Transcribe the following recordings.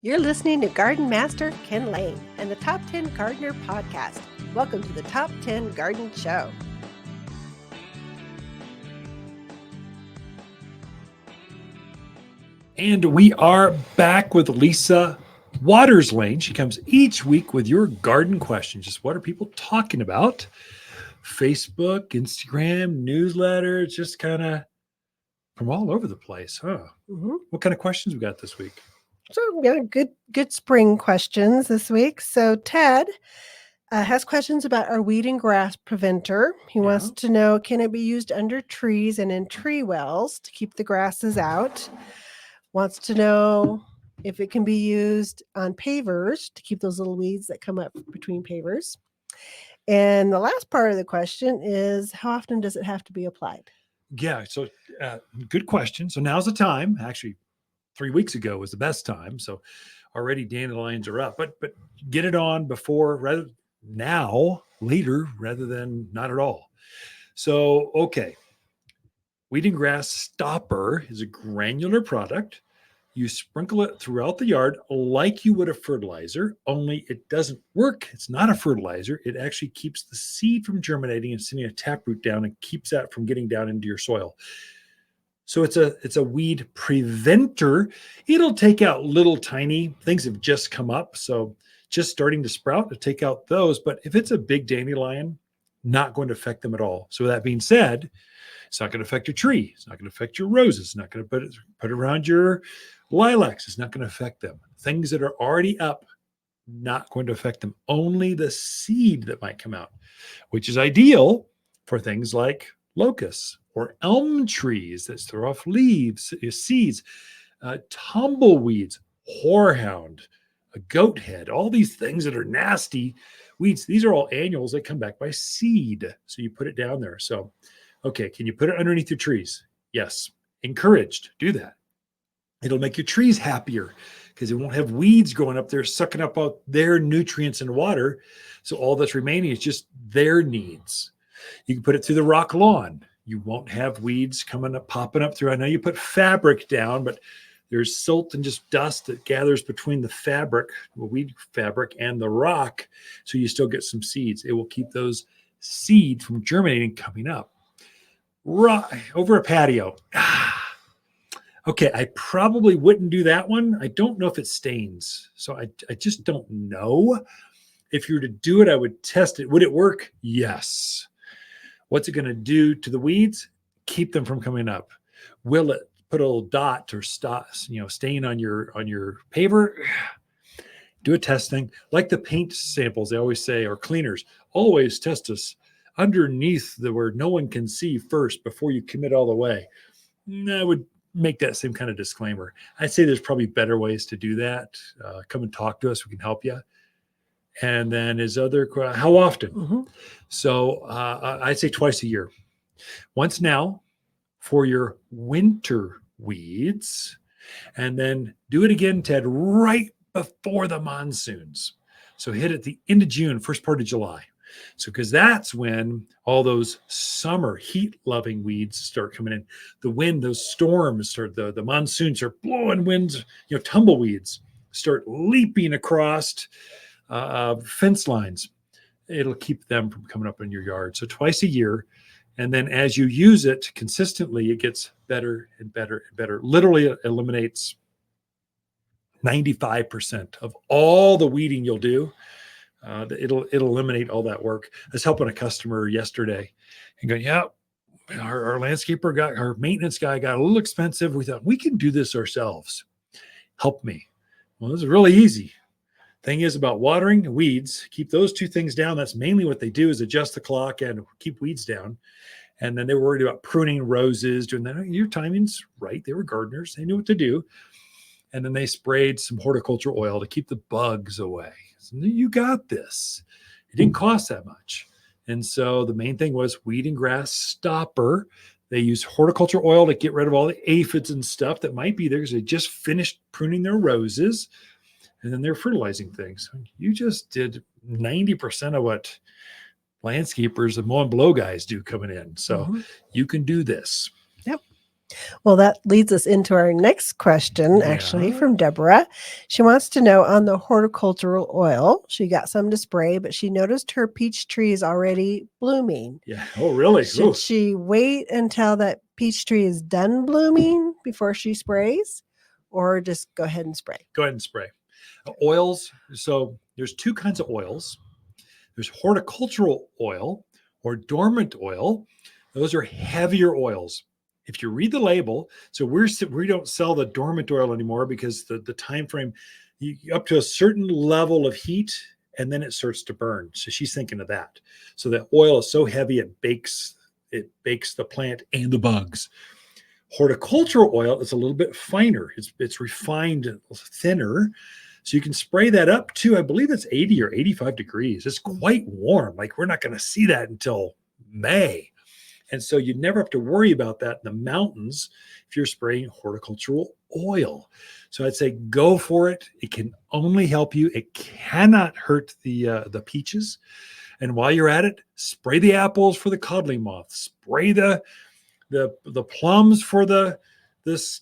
You're listening to Garden Master Ken Lain and the Top 10 Gardener Podcast. Welcome to the Top 10 Garden Show. And we are back with Lisa Waterslain. She comes each week with your garden questions. Just what are people talking about? Facebook, Instagram, newsletter, just kind of from all over the place, huh? Mm-hmm. What kind of questions we got this week? So we got good spring questions this week. So Ted has questions about our weed and grass preventer. He wants to know, can it be used under trees and in tree wells to keep the grasses out? Wants to know if it can be used on pavers to keep those little weeds that come up between pavers. And the last part of the question is, how often does it have to be applied? Yeah, so good question. So now's the time. Actually, 3 weeks ago was the best time. So already dandelions are up, but get it on before, later, rather than not at all. So, okay. Weed and grass stopper is a granular product. You sprinkle it throughout the yard like you would a fertilizer, only it doesn't work. It's not a fertilizer. It actually keeps the seed from germinating and sending a taproot down and keeps that from getting down into your soil. So it's a weed preventer. It'll take out little tiny things that have just come up. So just starting to sprout to take out those. But if it's a big dandelion, not going to affect them at all. So that being said, it's not going to affect your tree. It's not going to affect your roses. It's not going to put around your lilacs. It's not going to affect them. Things that are already up, not going to affect them. Only the seed that might come out, which is ideal for things like locusts or elm trees that throw off leaves, seeds, tumbleweeds, horehound, a goat head, all these things that are nasty weeds. These are all annuals that come back by seed. So you put it down there. So, okay, can you put it underneath your trees? Yes. Encouraged. Do that. It'll make your trees happier because it won't have weeds growing up there sucking up all their nutrients and water. So all that's remaining is just their needs. You can put it through the rock lawn. You won't have weeds coming up, popping up through. I know you put fabric down, but there's silt and just dust that gathers between the fabric, the weed fabric, and the rock. So you still get some seeds. It will keep those seeds from germinating coming up. Right over a patio. Okay, I probably wouldn't do that one. I don't know if it stains. So I just don't know. If you were to do it, I would test it. Would it work? Yes. What's it going to do to the weeds? Keep them from coming up. Will it put a little dot or stain on your paver? Do a testing. Like the paint samples, they always say, or cleaners, always test us underneath where no one can see first before you commit all the way. I would make that same kind of disclaimer. I'd say there's probably better ways to do that. Come and talk to us. We can help you. And then how often? Mm-hmm. So I'd say twice a year. Once now for your winter weeds, and then do it again, Ted, right before the monsoons. So hit it the end of June, first part of July. So because that's when all those summer heat-loving weeds start coming in. The wind, those storms start, the monsoons are blowing winds, tumbleweeds start leaping across fence lines. It'll keep them from coming up in your yard. So twice a year. And then as you use it consistently, it gets better and better and better. Literally it eliminates 95% of all the weeding you'll do. It'll eliminate all that work. I was helping a customer yesterday and going, yeah, our landscaper our maintenance guy got a little expensive. We thought we can do this ourselves. Help me. Well, this is really easy. Thing is about watering and weeds, keep those two things down. That's mainly what they do, is adjust the clock and keep weeds down. And then they were worried about pruning roses, doing that. Your timing's right. They were gardeners. They knew what to do. And then they sprayed some horticultural oil to keep the bugs away. So you got this. It didn't cost that much. And so the main thing was weed and grass stopper. They use horticultural oil to get rid of all the aphids and stuff that might be there because they just finished pruning their roses. And then they're fertilizing things. You just did 90% of what landscapers and mow and blow guys do coming in. So you can do this. Yep. Well, that leads us into our next question, actually, Yeah. from Deborah. She wants to know on the horticultural oil. She got some to spray, but she noticed her peach tree is already blooming. Yeah. Oh, really? Should Ooh. she wait until that peach tree is done blooming before she sprays, or just go ahead and spray? Go ahead and spray. Oils. So there's two kinds of oils. There's horticultural oil or dormant oil. Those are heavier oils. If you read the label, so we don't sell the dormant oil anymore because the time frame up to a certain level of heat and then it starts to burn. So she's thinking of that. So the oil is so heavy it bakes the plant and the bugs. Horticultural oil is a little bit finer. It's refined, thinner. So you can spray that up to, I believe it's 80 or 85 degrees. It's quite warm. Like we're not going to see that until May. And so you never have to worry about that in the mountains if you're spraying horticultural oil. So I'd say go for it. It can only help you. It cannot hurt the peaches. And while you're at it, spray the apples for the codling moth. Spray the plums for this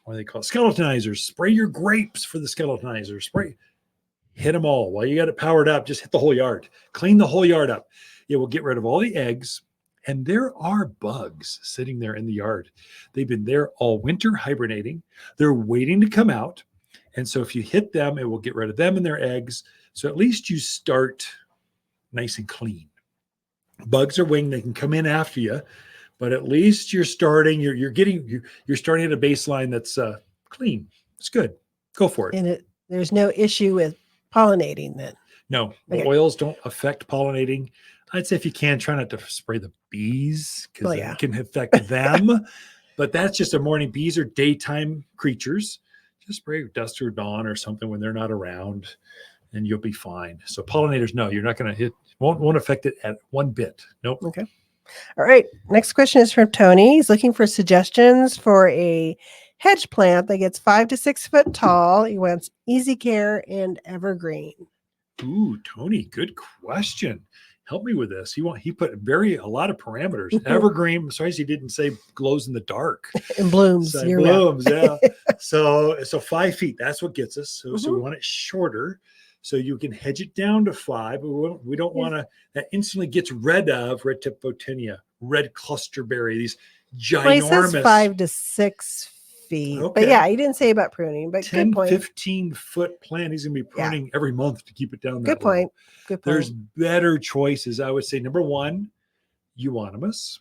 what do they call it? Skeletonizers. Spray your grapes for the skeletonizers. Hit them all. While you got it powered up, just hit the whole yard. Clean the whole yard up. It will get rid of all the eggs. And there are bugs sitting there in the yard. They've been there all winter hibernating. They're waiting to come out. And so if you hit them, it will get rid of them and their eggs. So at least you start nice and clean. Bugs are winged. They can come in after you. But at least you're starting. You're starting at a baseline that's clean. It's good. Go for it. And there's no issue with pollinating then. No, Okay. oils don't affect pollinating. I'd say if you can, try not to spray the bees because it can affect them. But that's just a morning. Bees are daytime creatures. Just spray dusk or dawn or something when they're not around, and you'll be fine. So pollinators, no, you're not going to hit. Won't affect it at one bit. Nope. Okay. All right. Next question is from Tony. He's looking for suggestions for a hedge plant that gets 5 to 6 foot tall. He wants easy care and evergreen. Ooh, Tony, good question. Help me with this. He put a lot of parameters. Evergreen. Sorry, he didn't say glows in the dark. And blooms. So blooms, yeah. So 5 feet. That's what gets us. So we want it shorter. So you can hedge it down to 5. We don't want to. That instantly gets rid of red tip botania, red clusterberry. These ginormous. Well, he says 5 to 6 feet. Okay. But yeah, he didn't say about pruning. But 10, good point. 15-foot plant. He's going to be pruning every month to keep it down. Good point. Good point. There's better choices. I would say number 1, euonymus.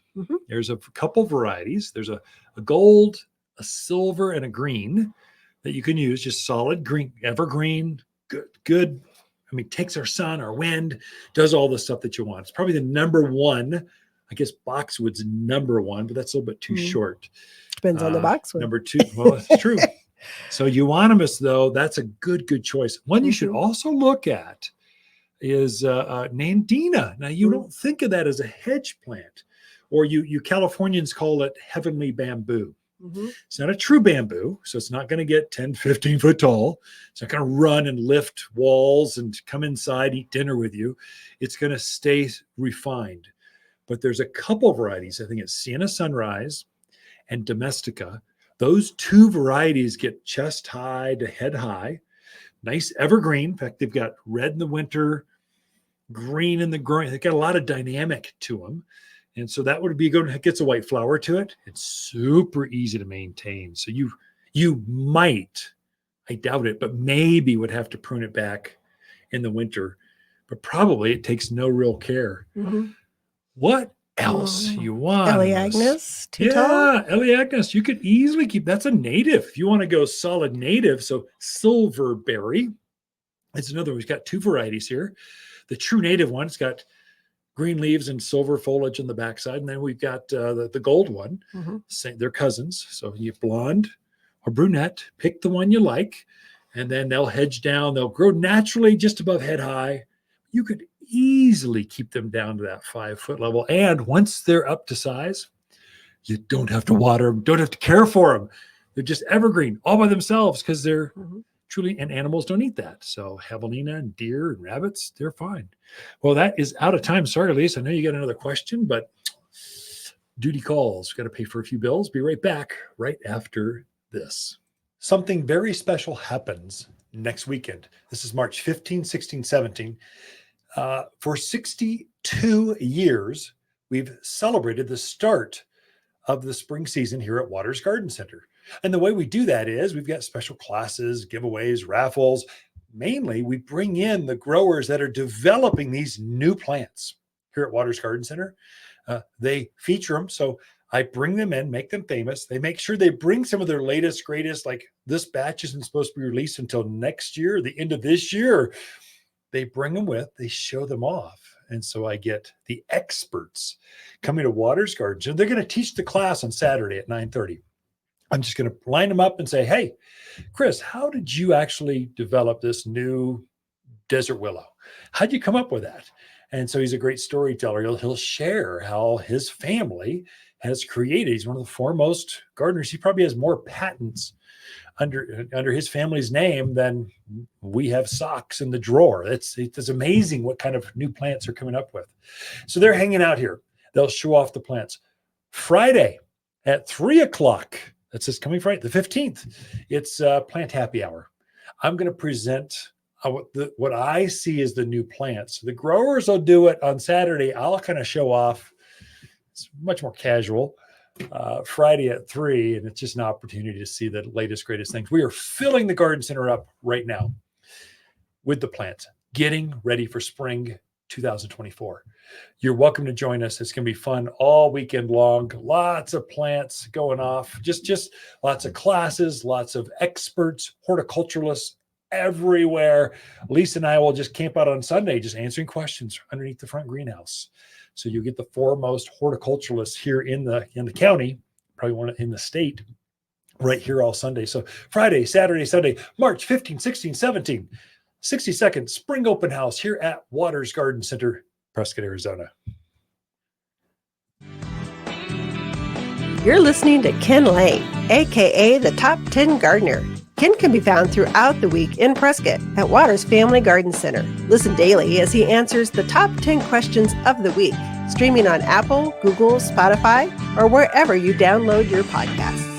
There's a couple varieties. There's a gold, a silver, and a green that you can use. Just solid green, evergreen. Good. I mean, takes our sun, our wind, does all the stuff that you want. It's probably the number 1. I guess boxwood's number 1, but that's a little bit too short. Depends on the boxwood. Number 2. Well, that's true. So euonymus, though, that's a good choice. One you should also look at is nandina. Now, you don't think of that as a hedge plant, or you Californians call it heavenly bamboo. It's not a true bamboo, so it's not going to get 10, 15 foot tall. It's not going to run and lift walls and come inside, eat dinner with you. It's going to stay refined. But there's a couple varieties. I think it's Sienna Sunrise and Domestica. Those 2 varieties get chest high to head high. Nice evergreen. In fact, they've got red in the winter, green in the growing. They've got a lot of dynamic to them. And so that would be good. It gets a white flower to it. It's super easy to maintain. So you might, I doubt it, but maybe would have to prune it back in the winter. But probably it takes no real care. What else you want? Elaeagnus, too tall? Elaeagnus. You could easily keep. That's a native. If you want to go solid native, so Silverberry. It's another one. We've got 2 varieties here. The true native one, it's got green leaves and silver foliage on the backside. And then we've got the gold one. They're cousins. So you have blonde or brunette. Pick the one you like. And then they'll hedge down. They'll grow naturally just above head high. You could easily keep them down to that 5 foot level. And once they're up to size, you don't have to water them, don't have to care for them. They're just evergreen all by themselves because they're truly, and animals don't eat that. So javelina and deer and rabbits, they're fine. Well, that is out of time. Sorry, Lisa. I know you got another question, but duty calls. We've got to pay for a few bills. Be right back right after this. Something very special happens next weekend. This is March 15, 16, 17. For 62 years, we've celebrated the start of the spring season here at Waters Garden Center. And the way we do that is we've got special classes, giveaways, raffles. Mainly, we bring in the growers that are developing these new plants here at Waters Garden Center. They feature them. So I bring them in, make them famous. They make sure they bring some of their latest, greatest, like this batch isn't supposed to be released until next year, the end of this year. They bring them with, they show them off. And so I get the experts coming to Waters Garden Center. They're going to teach the class on Saturday at 9:30. I'm just going to line them up and say, hey, Chris, how did you actually develop this new desert willow? How'd you come up with that? And so he's a great storyteller. He'll share how his family has created. He's one of the foremost gardeners. He probably has more patents under his family's name than we have socks in the drawer. It's amazing what kind of new plants are coming up with. So they're hanging out here. They'll show off the plants. Friday at 3:00. That's this coming Friday, the 15th. It's plant happy hour. I'm going to present what I see as the new plants. The growers will do it on Saturday. I'll kind of show off. It's much more casual. Friday at 3, and it's just an opportunity to see the latest, greatest things. We are filling the garden center up right now with the plants, getting ready for spring 2024. You're welcome to join us. It's going to be fun all weekend long. Lots of plants going off, just lots of classes, lots of experts, horticulturalists everywhere. Lisa and I will just camp out on Sunday, just answering questions underneath the front greenhouse. So you get the foremost horticulturalists here in the county, probably one in the state, right here all Sunday. So Friday, Saturday, Sunday, March 15, 16, 17, 62nd Spring Open House here at Waters Garden Center, Prescott, Arizona. You're listening to Ken Lain, a.k.a. the Top 10 Gardener. Ken can be found throughout the week in Prescott at Waters Family Garden Center. Listen daily as he answers the top 10 questions of the week, streaming on Apple, Google, Spotify, or wherever you download your podcasts.